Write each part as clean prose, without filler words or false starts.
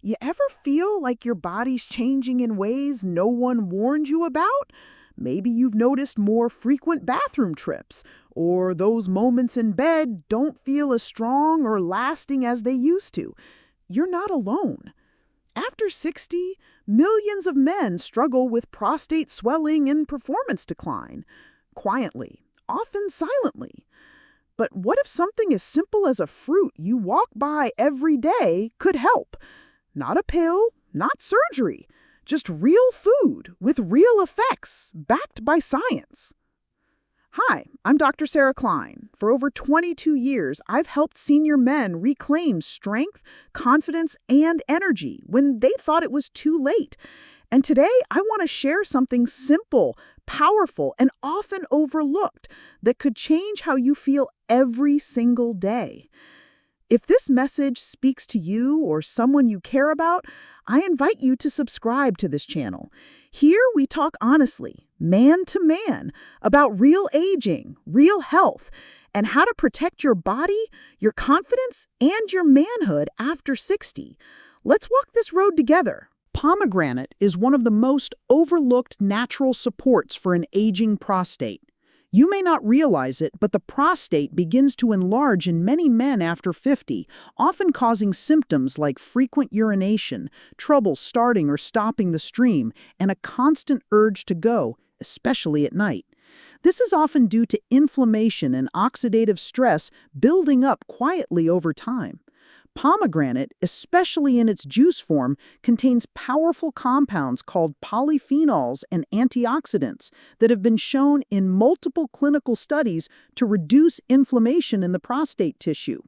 You ever feel like your body's changing in ways no one warned you about? Maybe you've noticed more frequent bathroom trips, or those moments in bed don't feel as strong or lasting as they used to. You're not alone. After 60, millions of men struggle with prostate swelling and performance decline, quietly, often silently. But what if something as simple as a fruit you walk by every day could help? Not a pill, not surgery, just real food with real effects, backed by science. Hi, I'm Dr. Sarah Kline. For over 22 years, I've helped senior men reclaim strength, confidence, and energy when they thought it was too late. And today, I want to share something simple, powerful, and often overlooked that could change how you feel every single day. If this message speaks to you or someone you care about, I invite you to subscribe to this channel. Here we talk honestly, man to man, about real aging, real health, and how to protect your body, your confidence, and your manhood after 60. Let's walk this road together. Pomegranate is one of the most overlooked natural supports for an aging prostate. You may not realize it, but the prostate begins to enlarge in many men after 50, often causing symptoms like frequent urination, trouble starting or stopping the stream, and a constant urge to go, especially at night. This is often due to inflammation and oxidative stress building up quietly over time. Pomegranate, especially in its juice form, contains powerful compounds called polyphenols and antioxidants that have been shown in multiple clinical studies to reduce inflammation in the prostate tissue.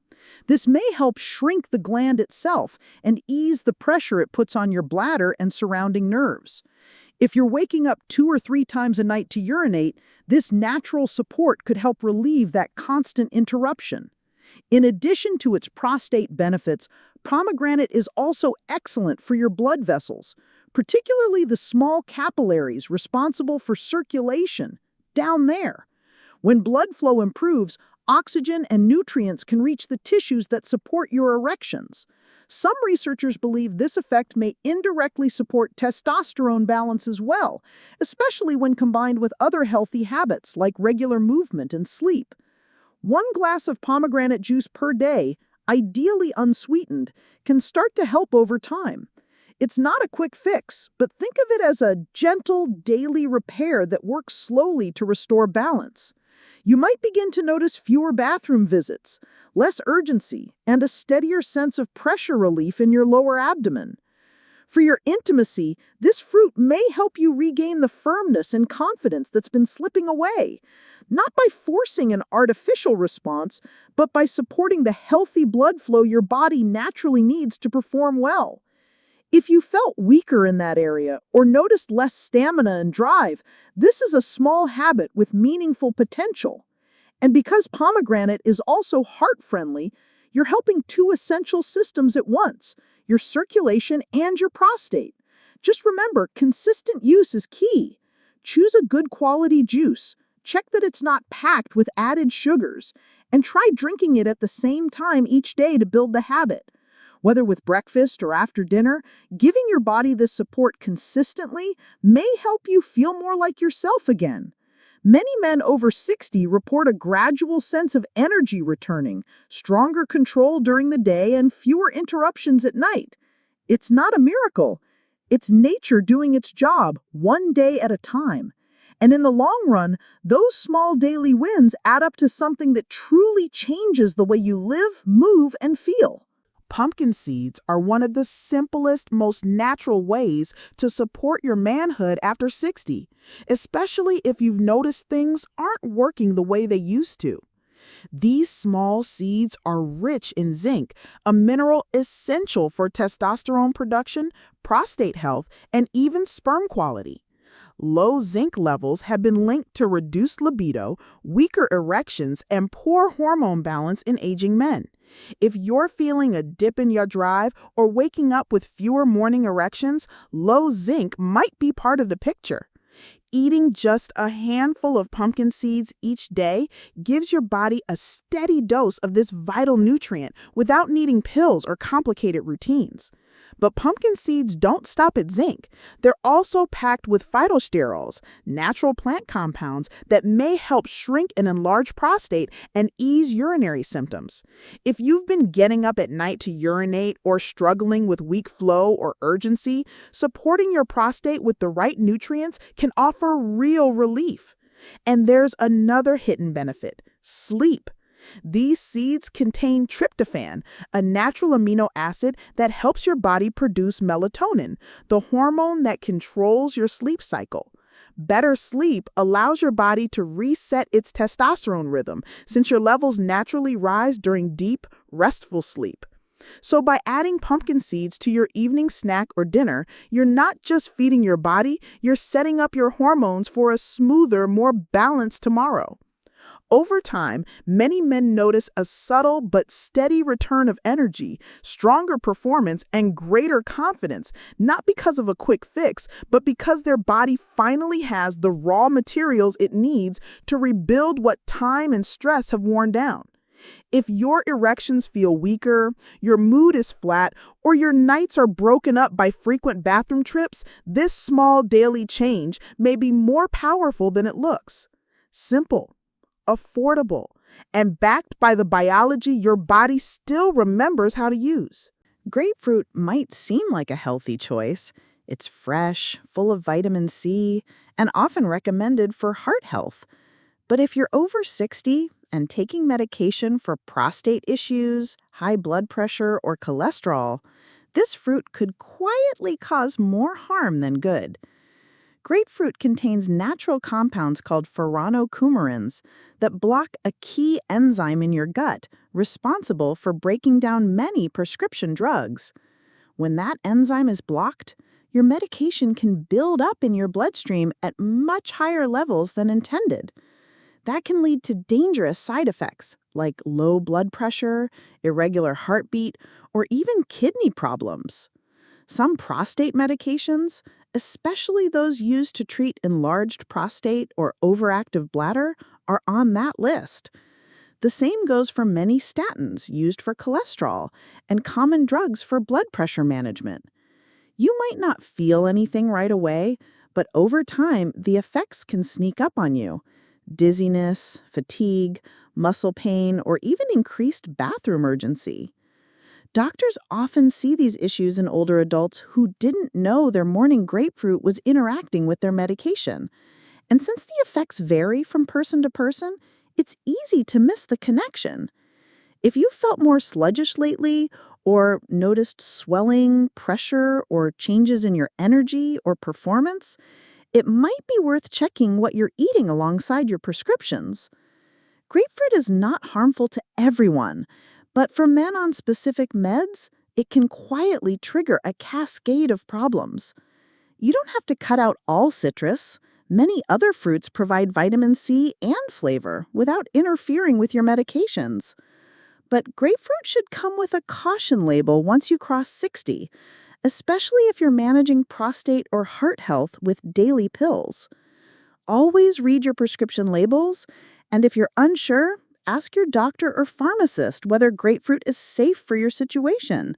This may help shrink the gland itself and ease the pressure it puts on your bladder and surrounding nerves. If you're waking up 2 or 3 times a night to urinate, this natural support could help relieve that constant interruption. In addition to its prostate benefits, pomegranate is also excellent for your blood vessels, particularly the small capillaries responsible for circulation, down there. When blood flow improves, oxygen and nutrients can reach the tissues that support your erections. Some researchers believe this effect may indirectly support testosterone balance as well, especially when combined with other healthy habits like regular movement and sleep. 1 glass of pomegranate juice per day, ideally unsweetened, can start to help over time. It's not a quick fix, but think of it as a gentle daily repair that works slowly to restore balance. You might begin to notice fewer bathroom visits, less urgency, and a steadier sense of pressure relief in your lower abdomen. For your intimacy, this fruit may help you regain the firmness and confidence that's been slipping away, not by forcing an artificial response, but by supporting the healthy blood flow your body naturally needs to perform well. If you felt weaker in that area or noticed less stamina and drive, this is a small habit with meaningful potential. And because pomegranate is also heart-friendly, you're helping 2 essential systems at once, your circulation and your prostate. Just remember, consistent use is key. Choose a good quality juice. Check that it's not packed with added sugars, and try drinking it at the same time each day to build the habit. Whether with breakfast or after dinner, giving your body this support consistently may help you feel more like yourself again. Many men over 60 report a gradual sense of energy returning, stronger control during the day, and fewer interruptions at night. It's not a miracle. It's nature doing its job, 1 day at a time. And in the long run, those small daily wins add up to something that truly changes the way you live, move, and feel. Pumpkin seeds are one of the simplest, most natural ways to support your manhood after 60, especially if you've noticed things aren't working the way they used to. These small seeds are rich in zinc, a mineral essential for testosterone production, prostate health, and even sperm quality. Low zinc levels have been linked to reduced libido, weaker erections, and poor hormone balance in aging men. If you're feeling a dip in your drive or waking up with fewer morning erections, low zinc might be part of the picture. Eating just a handful of pumpkin seeds each day gives your body a steady dose of this vital nutrient without needing pills or complicated routines. But pumpkin seeds don't stop at zinc. They're also packed with phytosterols, natural plant compounds that may help shrink an enlarged prostate and ease urinary symptoms. If you've been getting up at night to urinate or struggling with weak flow or urgency, supporting your prostate with the right nutrients can offer real relief. And there's another hidden benefit: sleep. These seeds contain tryptophan, a natural amino acid that helps your body produce melatonin, the hormone that controls your sleep cycle. Better sleep allows your body to reset its testosterone rhythm, since your levels naturally rise during deep, restful sleep. So by adding pumpkin seeds to your evening snack or dinner, you're not just feeding your body, you're setting up your hormones for a smoother, more balanced tomorrow. Over time, many men notice a subtle but steady return of energy, stronger performance, and greater confidence, not because of a quick fix, but because their body finally has the raw materials it needs to rebuild what time and stress have worn down. If your erections feel weaker, your mood is flat, or your nights are broken up by frequent bathroom trips, this small daily change may be more powerful than it looks. Simple, affordable, and backed by the biology your body still remembers how to use. Grapefruit might seem like a healthy choice. It's fresh, full of vitamin C, and often recommended for heart health. But if you're over 60 and taking medication for prostate issues, high blood pressure, or cholesterol, this fruit could quietly cause more harm than good. Grapefruit contains natural compounds called furanocoumarins that block a key enzyme in your gut responsible for breaking down many prescription drugs. When that enzyme is blocked, your medication can build up in your bloodstream at much higher levels than intended. That can lead to dangerous side effects like low blood pressure, irregular heartbeat, or even kidney problems. Some prostate medications, especially those used to treat enlarged prostate or overactive bladder, are on that list. The same goes for many statins used for cholesterol and common drugs for blood pressure management. You might not feel anything right away, but over time, the effects can sneak up on you. Dizziness, fatigue, muscle pain, or even increased bathroom urgency. Doctors often see these issues in older adults who didn't know their morning grapefruit was interacting with their medication. And since the effects vary from person to person, it's easy to miss the connection. If you felt more sluggish lately, or noticed swelling, pressure, or changes in your energy or performance, it might be worth checking what you're eating alongside your prescriptions. Grapefruit is not harmful to everyone, but for men on specific meds, it can quietly trigger a cascade of problems. You don't have to cut out all citrus. Many other fruits provide vitamin C and flavor without interfering with your medications. But grapefruit should come with a caution label once you cross 60, especially if you're managing prostate or heart health with daily pills. Always read your prescription labels, and if you're unsure, ask your doctor or pharmacist whether grapefruit is safe for your situation.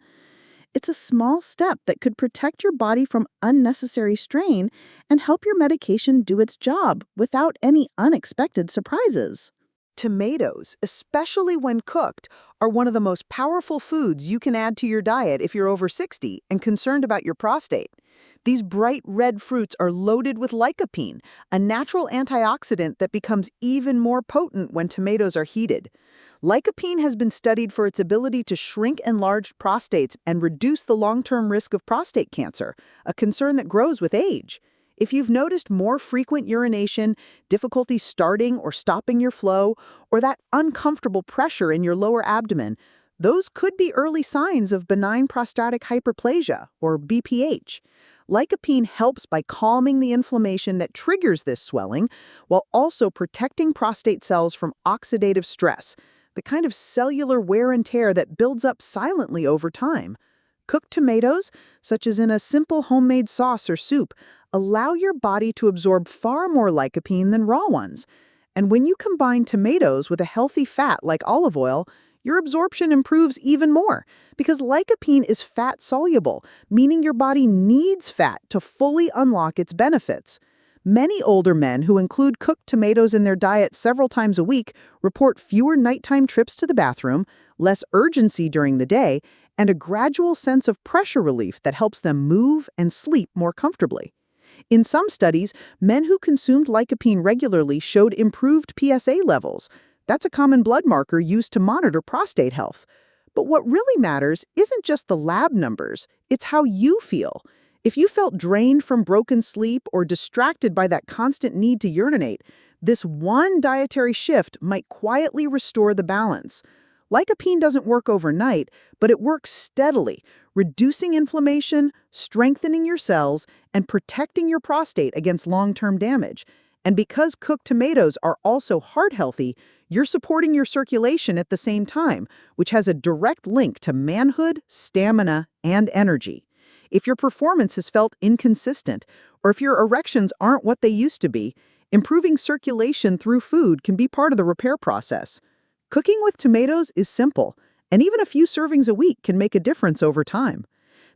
It's a small step that could protect your body from unnecessary strain and help your medication do its job without any unexpected surprises. Tomatoes, especially when cooked, are one of the most powerful foods you can add to your diet if you're over 60 and concerned about your prostate. These bright red fruits are loaded with lycopene, a natural antioxidant that becomes even more potent when tomatoes are heated. Lycopene has been studied for its ability to shrink enlarged prostates and reduce the long-term risk of prostate cancer, a concern that grows with age. If you've noticed more frequent urination, difficulty starting or stopping your flow, or that uncomfortable pressure in your lower abdomen, those could be early signs of benign prostatic hyperplasia, or BPH. Lycopene helps by calming the inflammation that triggers this swelling, while also protecting prostate cells from oxidative stress, the kind of cellular wear and tear that builds up silently over time. Cooked tomatoes, such as in a simple homemade sauce or soup, allow your body to absorb far more lycopene than raw ones. And when you combine tomatoes with a healthy fat like olive oil, your absorption improves even more because lycopene is fat-soluble, meaning your body needs fat to fully unlock its benefits. Many older men who include cooked tomatoes in their diet several times a week report fewer nighttime trips to the bathroom, less urgency during the day, and a gradual sense of pressure relief that helps them move and sleep more comfortably. In some studies, men who consumed lycopene regularly showed improved PSA levels. That's a common blood marker used to monitor prostate health. But what really matters isn't just the lab numbers, it's how you feel. If you felt drained from broken sleep or distracted by that constant need to urinate, this one dietary shift might quietly restore the balance. Lycopene doesn't work overnight, but it works steadily, reducing inflammation, strengthening your cells, and protecting your prostate against long-term damage. And because cooked tomatoes are also heart-healthy, you're supporting your circulation at the same time, which has a direct link to manhood, stamina, and energy. If your performance has felt inconsistent, or if your erections aren't what they used to be, improving circulation through food can be part of the repair process. Cooking with tomatoes is simple, and even a few servings a week can make a difference over time.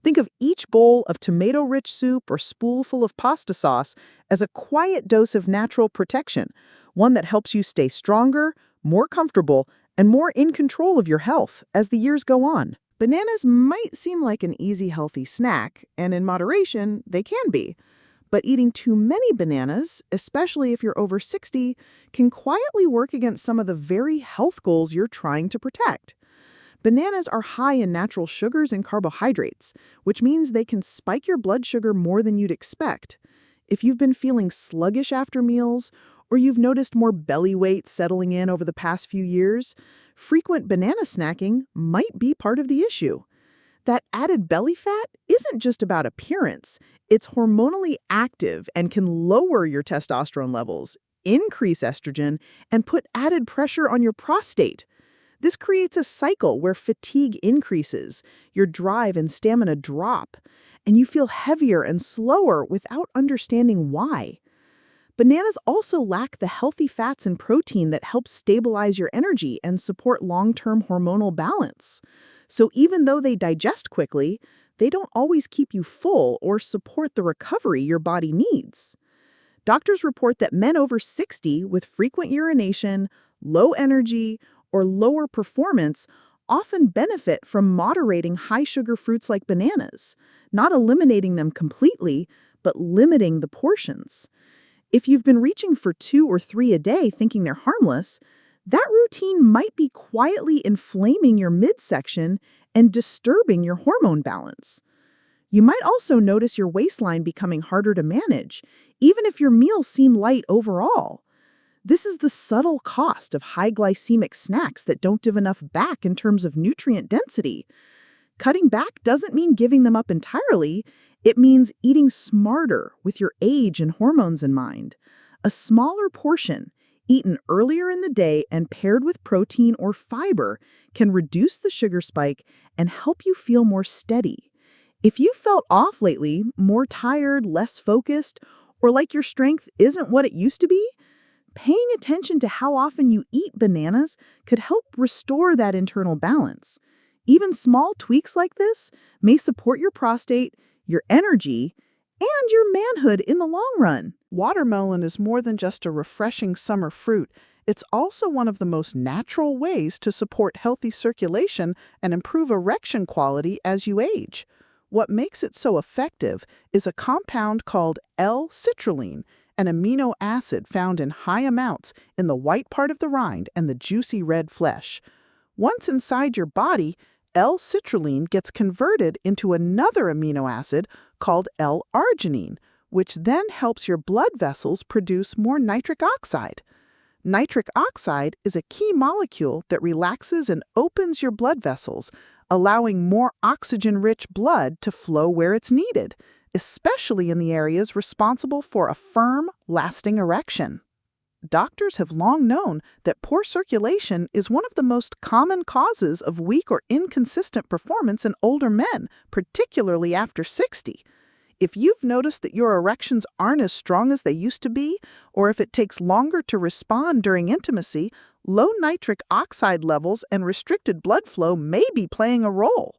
Think of each bowl of tomato-rich soup or spoonful of pasta sauce as a quiet dose of natural protection, one that helps you stay stronger, more comfortable, and more in control of your health as the years go on. Bananas might seem like an easy, healthy snack, and in moderation, they can be. But eating too many bananas, especially if you're over 60, can quietly work against some of the very health goals you're trying to protect. Bananas are high in natural sugars and carbohydrates, which means they can spike your blood sugar more than you'd expect. If you've been feeling sluggish after meals, or you've noticed more belly weight settling in over the past few years, frequent banana snacking might be part of the issue. That added belly fat isn't just about appearance. It's hormonally active and can lower your testosterone levels, increase estrogen, and put added pressure on your prostate. This creates a cycle where fatigue increases, your drive and stamina drop, and you feel heavier and slower without understanding why. Bananas also lack the healthy fats and protein that help stabilize your energy and support long-term hormonal balance. So even though they digest quickly, they don't always keep you full or support the recovery your body needs. Doctors report that men over 60 with frequent urination, low energy, or lower performance often benefit from moderating high-sugar fruits like bananas, not eliminating them completely, but limiting the portions. If you've been reaching for 2 or 3 a day thinking they're harmless, that routine might be quietly inflaming your midsection and disturbing your hormone balance. You might also notice your waistline becoming harder to manage, even if your meals seem light overall. This is the subtle cost of high glycemic snacks that don't give enough back in terms of nutrient density. Cutting back doesn't mean giving them up entirely. It means eating smarter with your age and hormones in mind. A smaller portion, eaten earlier in the day and paired with protein or fiber, can reduce the sugar spike and help you feel more steady. If you felt off lately, more tired, less focused, or like your strength isn't what it used to be, paying attention to how often you eat bananas could help restore that internal balance. Even small tweaks like this may support your prostate, your energy, and your manhood in the long run. Watermelon is more than just a refreshing summer fruit. It's also one of the most natural ways to support healthy circulation and improve erection quality as you age. What makes it so effective is a compound called L-citrulline, an amino acid found in high amounts in the white part of the rind and the juicy red flesh. Once inside your body, L-citrulline gets converted into another amino acid called L-arginine, which then helps your blood vessels produce more nitric oxide. Nitric oxide is a key molecule that relaxes and opens your blood vessels, allowing more oxygen-rich blood to flow where it's needed, especially in the areas responsible for a firm, lasting erection. Doctors have long known that poor circulation is one of the most common causes of weak or inconsistent performance in older men, particularly after 60. If you've noticed that your erections aren't as strong as they used to be, or if it takes longer to respond during intimacy, low nitric oxide levels and restricted blood flow may be playing a role.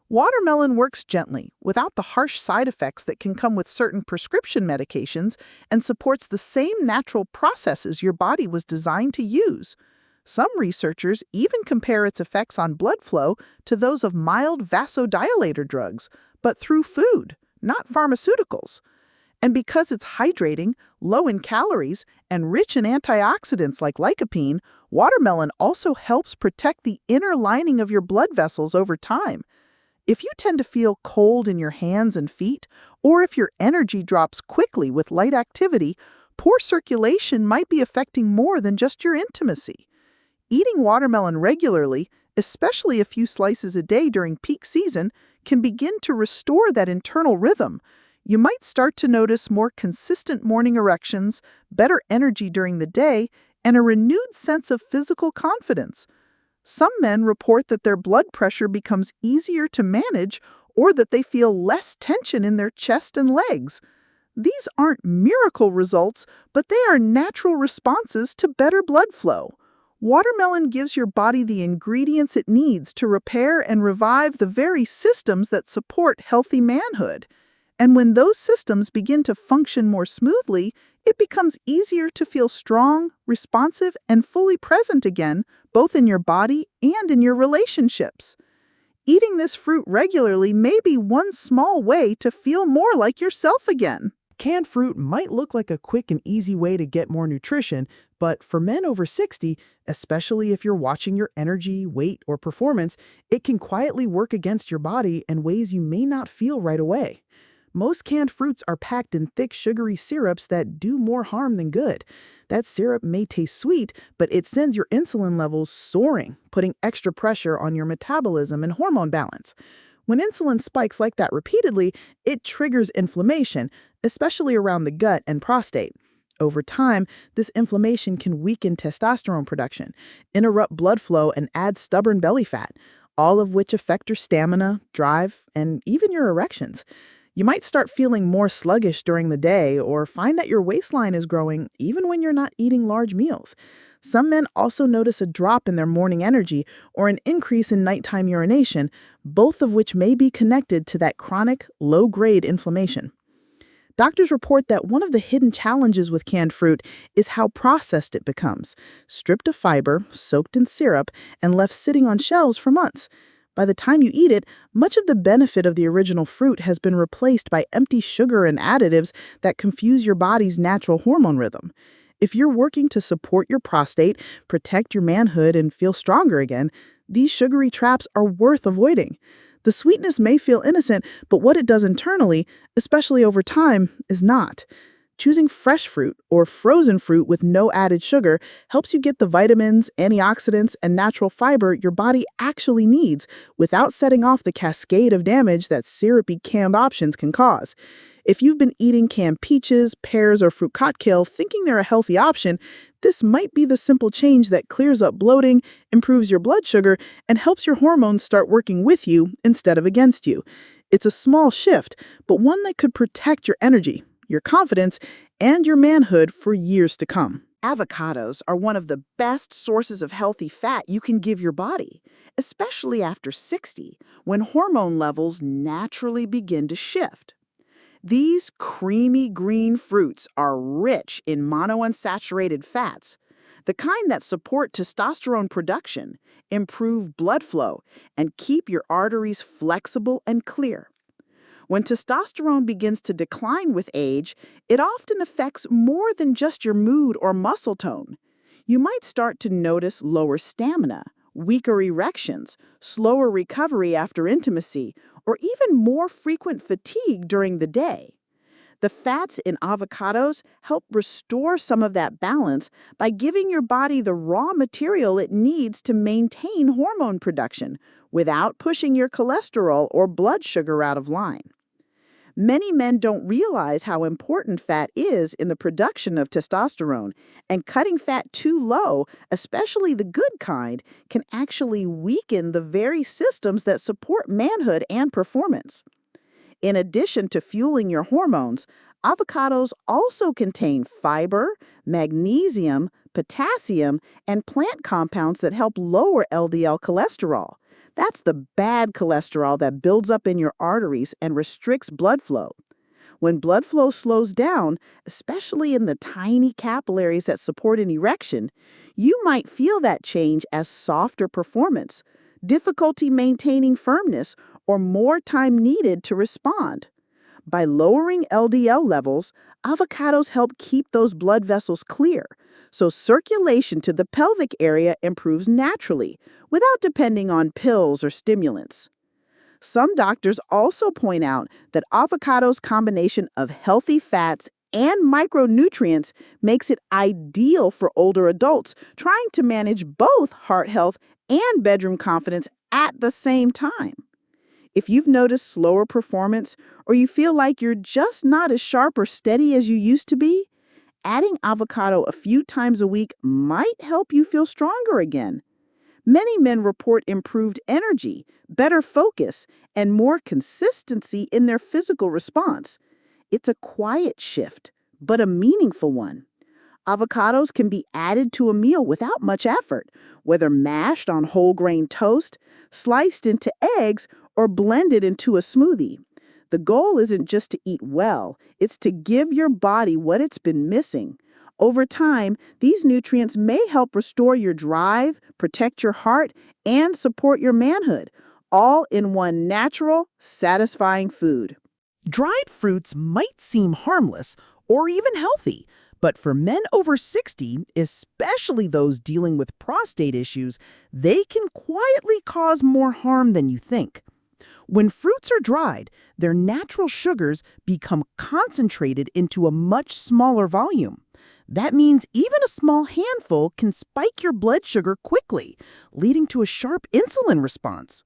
Watermelon works gently, without the harsh side effects that can come with certain prescription medications, and supports the same natural processes your body was designed to use. Some researchers even compare its effects on blood flow to those of mild vasodilator drugs, but through food, not pharmaceuticals. And because it's hydrating, low in calories, and rich in antioxidants like lycopene, watermelon also helps protect the inner lining of your blood vessels over time. If you tend to feel cold in your hands and feet, or if your energy drops quickly with light activity, poor circulation might be affecting more than just your intimacy. Eating watermelon regularly, especially a few slices a day during peak season, can begin to restore that internal rhythm. You might start to notice more consistent morning erections, better energy during the day, and a renewed sense of physical confidence. Some men report that their blood pressure becomes easier to manage or that they feel less tension in their chest and legs. These aren't miracle results, but they are natural responses to better blood flow. Watermelon gives your body the ingredients it needs to repair and revive the very systems that support healthy manhood. And when those systems begin to function more smoothly, it becomes easier to feel strong, responsive, and fully present again, both in your body and in your relationships. Eating this fruit regularly may be one small way to feel more like yourself again. Canned fruit might look like a quick and easy way to get more nutrition, but for men over 60, especially if you're watching your energy, weight, or performance, it can quietly work against your body in ways you may not feel right away. Most canned fruits are packed in thick, sugary syrups that do more harm than good. That syrup may taste sweet, but it sends your insulin levels soaring, putting extra pressure on your metabolism and hormone balance. When insulin spikes like that repeatedly, it triggers inflammation, especially around the gut and prostate. Over time, this inflammation can weaken testosterone production, interrupt blood flow, and add stubborn belly fat, all of which affect your stamina, drive, and even your erections. You might start feeling more sluggish during the day or find that your waistline is growing even when you're not eating large meals. Some men also notice a drop in their morning energy or an increase in nighttime urination, both of which may be connected to that chronic, low-grade inflammation. Doctors report that one of the hidden challenges with canned fruit is how processed it becomes, stripped of fiber, soaked in syrup, and left sitting on shelves for months. By the time you eat it, much of the benefit of the original fruit has been replaced by empty sugar and additives that confuse your body's natural hormone rhythm. If you're working to support your prostate, protect your manhood, and feel stronger again, these sugary traps are worth avoiding. The sweetness may feel innocent, but what it does internally, especially over time, is not. Choosing fresh fruit or frozen fruit with no added sugar helps you get the vitamins, antioxidants, and natural fiber your body actually needs without setting off the cascade of damage that syrupy canned options can cause. If you've been eating canned peaches, pears, or fruit cocktail thinking they're a healthy option, this might be the simple change that clears up bloating, improves your blood sugar, and helps your hormones start working with you instead of against you. It's a small shift, but one that could protect your energy, your confidence, and your manhood for years to come. Avocados are one of the best sources of healthy fat you can give your body, especially after 60, when hormone levels naturally begin to shift. These creamy green fruits are rich in monounsaturated fats, the kind that support testosterone production, improve blood flow, and keep your arteries flexible and clear. When testosterone begins to decline with age, it often affects more than just your mood or muscle tone. You might start to notice lower stamina, weaker erections, slower recovery after intimacy, or even more frequent fatigue during the day. The fats in avocados help restore some of that balance by giving your body the raw material it needs to maintain hormone production without pushing your cholesterol or blood sugar out of line. Many men don't realize how important fat is in the production of testosterone, and cutting fat too low, especially the good kind, can actually weaken the very systems that support manhood and performance. In addition to fueling your hormones, avocados also contain fiber, magnesium, potassium, and plant compounds that help lower LDL cholesterol. That's the bad cholesterol that builds up in your arteries and restricts blood flow. When blood flow slows down, especially in the tiny capillaries that support an erection, you might feel that change as softer performance, difficulty maintaining firmness, or more time needed to respond. By lowering LDL levels, avocados help keep those blood vessels clear, so circulation to the pelvic area improves naturally, without depending on pills or stimulants. Some doctors also point out that avocado's combination of healthy fats and micronutrients makes it ideal for older adults trying to manage both heart health and bedroom confidence at the same time. If you've noticed slower performance or you feel like you're just not as sharp or steady as you used to be, adding avocado a few times a week might help you feel stronger again. Many men report improved energy, better focus, and more consistency in their physical response. It's a quiet shift, but a meaningful one. Avocados can be added to a meal without much effort, whether mashed on whole grain toast, sliced into eggs, or blended into a smoothie. The goal isn't just to eat well, it's to give your body what it's been missing. Over time, these nutrients may help restore your drive, protect your heart, and support your manhood, all in one natural, satisfying food. Dried fruits might seem harmless or even healthy, but for men over 60, especially those dealing with prostate issues, they can quietly cause more harm than you think. When fruits are dried, their natural sugars become concentrated into a much smaller volume. That means even a small handful can spike your blood sugar quickly, leading to a sharp insulin response.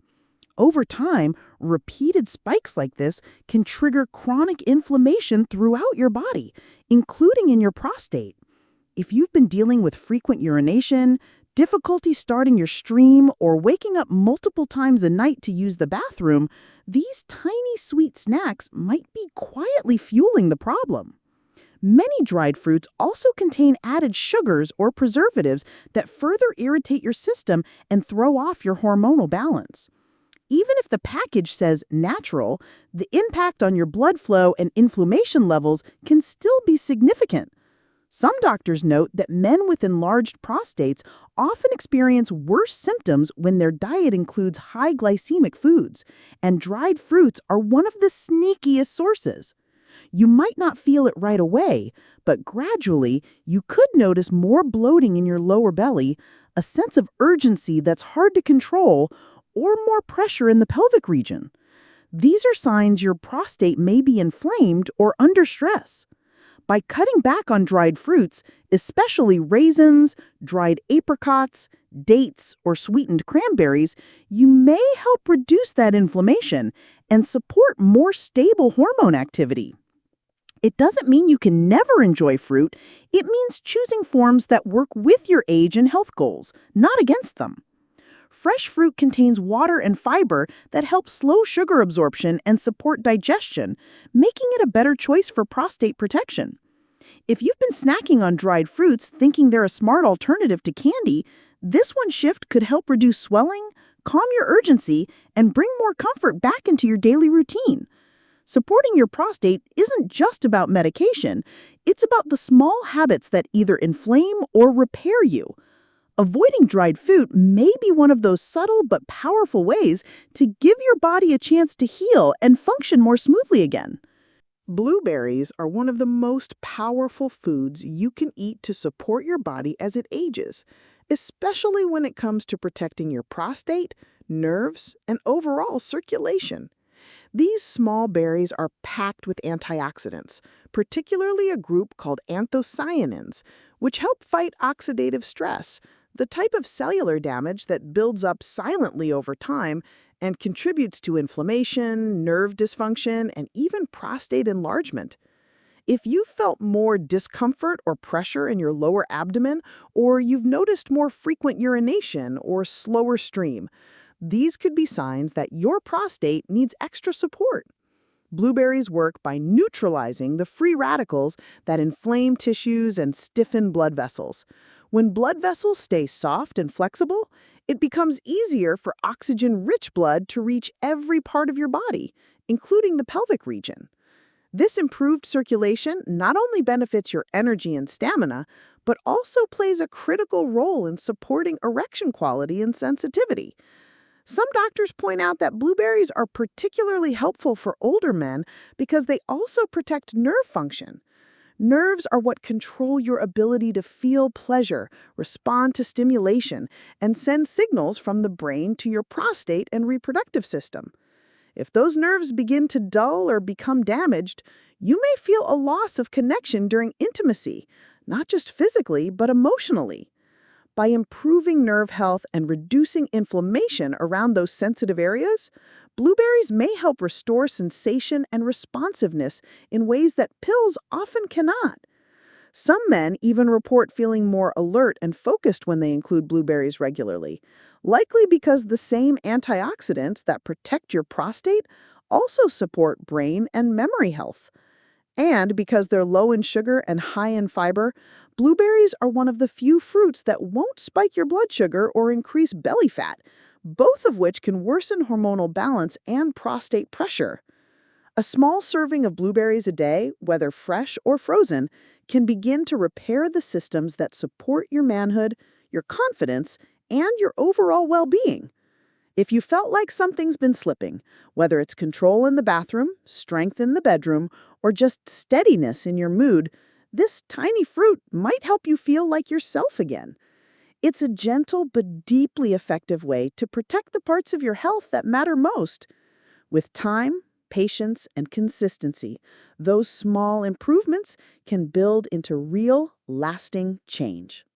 Over time, repeated spikes like this can trigger chronic inflammation throughout your body, including in your prostate. If you've been dealing with frequent urination, difficulty starting your stream, or waking up multiple times a night to use the bathroom, these tiny sweet snacks might be quietly fueling the problem. Many dried fruits also contain added sugars or preservatives that further irritate your system and throw off your hormonal balance. Even if the package says natural, the impact on your blood flow and inflammation levels can still be significant. Some doctors note that men with enlarged prostates often experience worse symptoms when their diet includes high glycemic foods, and dried fruits are one of the sneakiest sources. You might not feel it right away, but gradually you could notice more bloating in your lower belly, a sense of urgency that's hard to control, or more pressure in the pelvic region. These are signs your prostate may be inflamed or under stress. By cutting back on dried fruits, especially raisins, dried apricots, dates, or sweetened cranberries, you may help reduce that inflammation and support more stable hormone activity. It doesn't mean you can never enjoy fruit. It means choosing forms that work with your age and health goals, not against them. Fresh fruit contains water and fiber that help slow sugar absorption and support digestion, making it a better choice for prostate protection. If you've been snacking on dried fruits thinking they're a smart alternative to candy, this one shift could help reduce swelling, calm your urgency, and bring more comfort back into your daily routine. Supporting your prostate isn't just about medication, it's about the small habits that either inflame or repair you. Avoiding dried fruit may be one of those subtle but powerful ways to give your body a chance to heal and function more smoothly again. Blueberries are one of the most powerful foods you can eat to support your body as it ages, especially when it comes to protecting your prostate, nerves, and overall circulation. These small berries are packed with antioxidants, particularly a group called anthocyanins, which help fight oxidative stress, the type of cellular damage that builds up silently over time and contributes to inflammation, nerve dysfunction, and even prostate enlargement. If you've felt more discomfort or pressure in your lower abdomen, or you've noticed more frequent urination or slower stream, these could be signs that your prostate needs extra support. Blueberries work by neutralizing the free radicals that inflame tissues and stiffen blood vessels. When blood vessels stay soft and flexible, it becomes easier for oxygen-rich blood to reach every part of your body, including the pelvic region. This improved circulation not only benefits your energy and stamina, but also plays a critical role in supporting erection quality and sensitivity. Some doctors point out that blueberries are particularly helpful for older men because they also protect nerve function. Nerves are what control your ability to feel pleasure, respond to stimulation, and send signals from the brain to your prostate and reproductive system. If those nerves begin to dull or become damaged, you may feel a loss of connection during intimacy, not just physically, but emotionally. By improving nerve health and reducing inflammation around those sensitive areas, blueberries may help restore sensation and responsiveness in ways that pills often cannot. Some men even report feeling more alert and focused when they include blueberries regularly, likely because the same antioxidants that protect your prostate also support brain and memory health. And because they're low in sugar and high in fiber, blueberries are one of the few fruits that won't spike your blood sugar or increase belly fat, both of which can worsen hormonal balance and prostate pressure. A small serving of blueberries a day, whether fresh or frozen, can begin to repair the systems that support your manhood, your confidence, and your overall well-being. If you felt like something's been slipping, whether it's control in the bathroom, strength in the bedroom, or just steadiness in your mood, this tiny fruit might help you feel like yourself again. It's a gentle but deeply effective way to protect the parts of your health that matter most. With time, patience, and consistency, those small improvements can build into real, lasting change.